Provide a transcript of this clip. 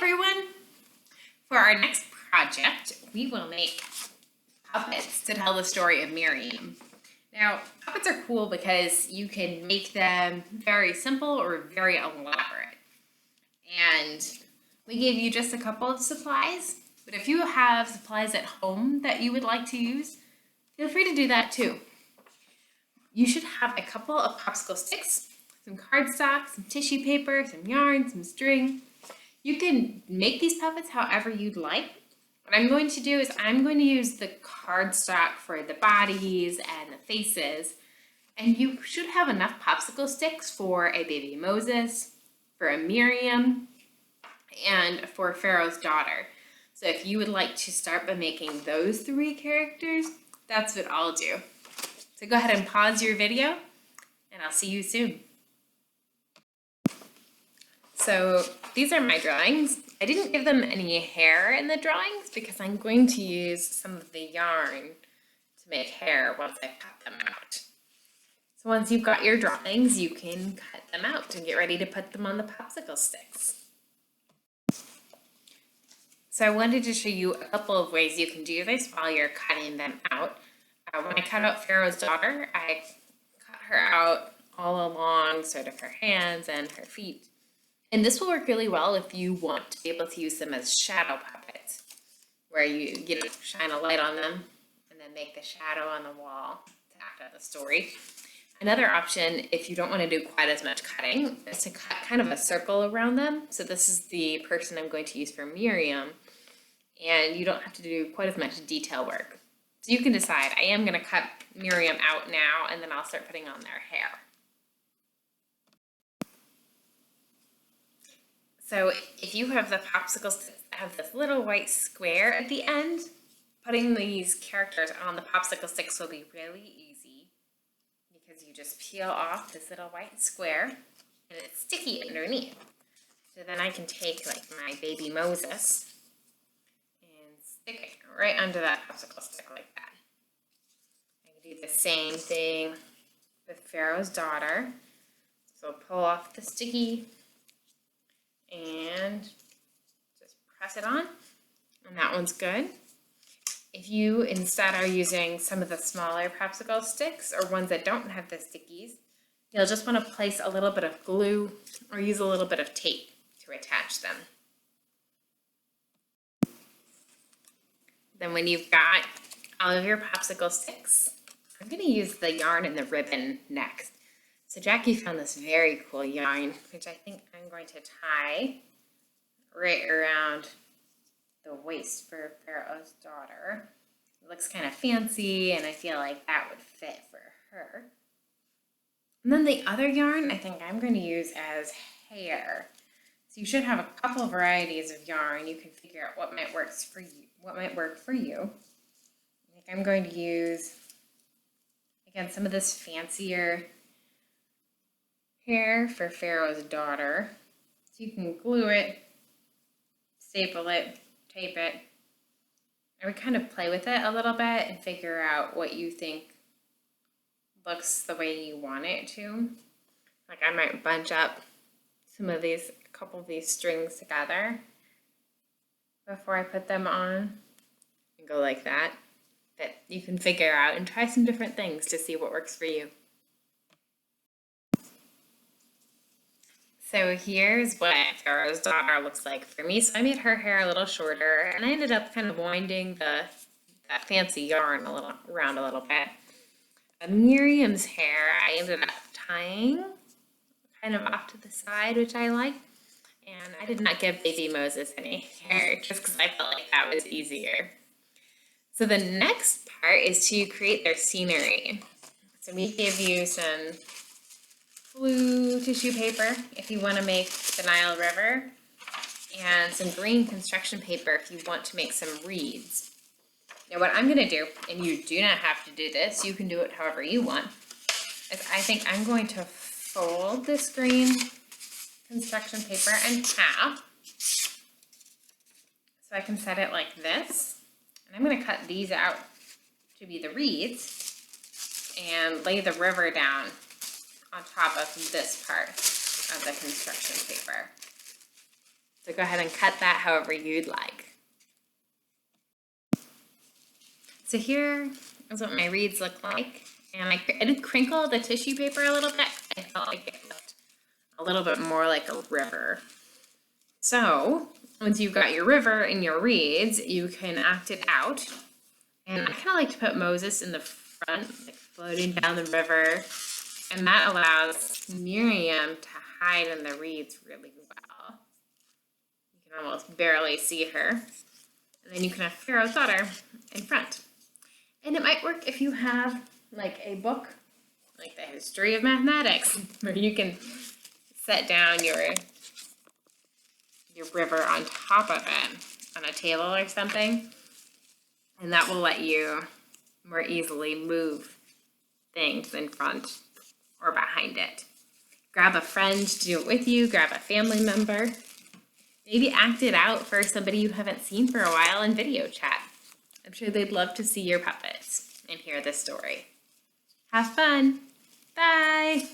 everyone! For our next project, we will make puppets to tell the story of Miriam. Now, puppets are cool because you can make them very simple or very elaborate. And we gave you just a couple of supplies, but if you have supplies at home that you would like to use, feel free to do that too. You should have a couple of popsicle sticks, some cardstock, some tissue paper, some yarn, some string. You can make these puppets however you'd like. What I'm going to do is I'm going to use the cardstock for the bodies and the faces. And you should have enough popsicle sticks for a baby Moses, for a Miriam, and for Pharaoh's daughter. So if you would like to start by making those 3 characters, that's what I'll do. So go ahead and pause your video, and I'll see you soon. So these are my drawings. I didn't give them any hair in the drawings because I'm going to use some of the yarn to make hair once I cut them out. So once you've got your drawings, you can cut them out and get ready to put them on the popsicle sticks. So I wanted to show you a couple of ways you can do this while you're cutting them out. When I cut out Pharaoh's daughter, I cut her out all along sort of her hands and her feet. And this will work really well if you want to be able to use them as shadow puppets, where you shine a light on them and then make the shadow on the wall to act out the story. Another option, if you don't want to do quite as much cutting, is to cut kind of a circle around them. So this is the person I'm going to use for Miriam, and you don't have to do quite as much detail work. So you can decide, I am going to cut Miriam out now, and then I'll start putting on their hair. So if you have the popsicle sticks that have this little white square at the end, putting these characters on the popsicle sticks will be really easy because you just peel off this little white square and it's sticky underneath. So then I can take like my baby Moses and stick it right under that popsicle stick like that. I can do the same thing with Pharaoh's daughter. So pull off the sticky and just press it on, and that one's good. If you instead are using some of the smaller popsicle sticks or ones that don't have the stickies, you'll just want to place a little bit of glue or use a little bit of tape to attach them. Then when you've got all of your popsicle sticks, I'm going to use the yarn and the ribbon next. So Jackie found this very cool yarn, which I think I'm going to tie right around the waist for Pharaoh's daughter. It looks kind of fancy, and I feel like that would fit for her. And then the other yarn I think I'm going to use as hair. So you should have a couple of varieties of yarn. You can figure out what might work for you. I think I'm going to use, again, some of this fancier hair for Pharaoh's daughter. So you can glue it, staple it, tape it. I would kind of play with it a little bit and figure out what you think looks the way you want it to. Like I might bunch up a couple of these strings together before I put them on and go like that. But you can figure out and try some different things to see what works for you. So here's what Pharaoh's daughter looks like for me. So I made her hair a little shorter, and I ended up kind of winding that fancy yarn around a little bit. Miriam's hair, I ended up tying kind of off to the side, which I like. And I did not give baby Moses any hair just because I felt like that was easier. So the next part is to create their scenery. So we give you some blue tissue paper if you want to make the Nile River, and some green construction paper if you want to make some reeds. Now what I'm going to do, and you do not have to do this, you can do it however you want, is I think I'm going to fold this green construction paper in half so I can set it like this, and I'm going to cut these out to be the reeds and lay the river down on top of this part of the construction paper. So go ahead and cut that however you'd like. So here is what my reeds look like. And I did crinkle the tissue paper a little bit. I felt like it looked a little bit more like a river. So once you've got your river and your reeds, you can act it out. And I kind of like to put Moses in the front, like floating down the river. And that allows Miriam to hide in the reeds really well. You can almost barely see her. And then you can have Pharaoh's daughter in front. And it might work if you have like a book, like the History of Mathematics, where you can set down your river on top of it on a table or something. And that will let you more easily move things in front or behind it. Grab a friend to do it with you, grab a family member. Maybe act it out for somebody you haven't seen for a while in video chat. I'm sure they'd love to see your puppets and hear this story. Have fun. Bye.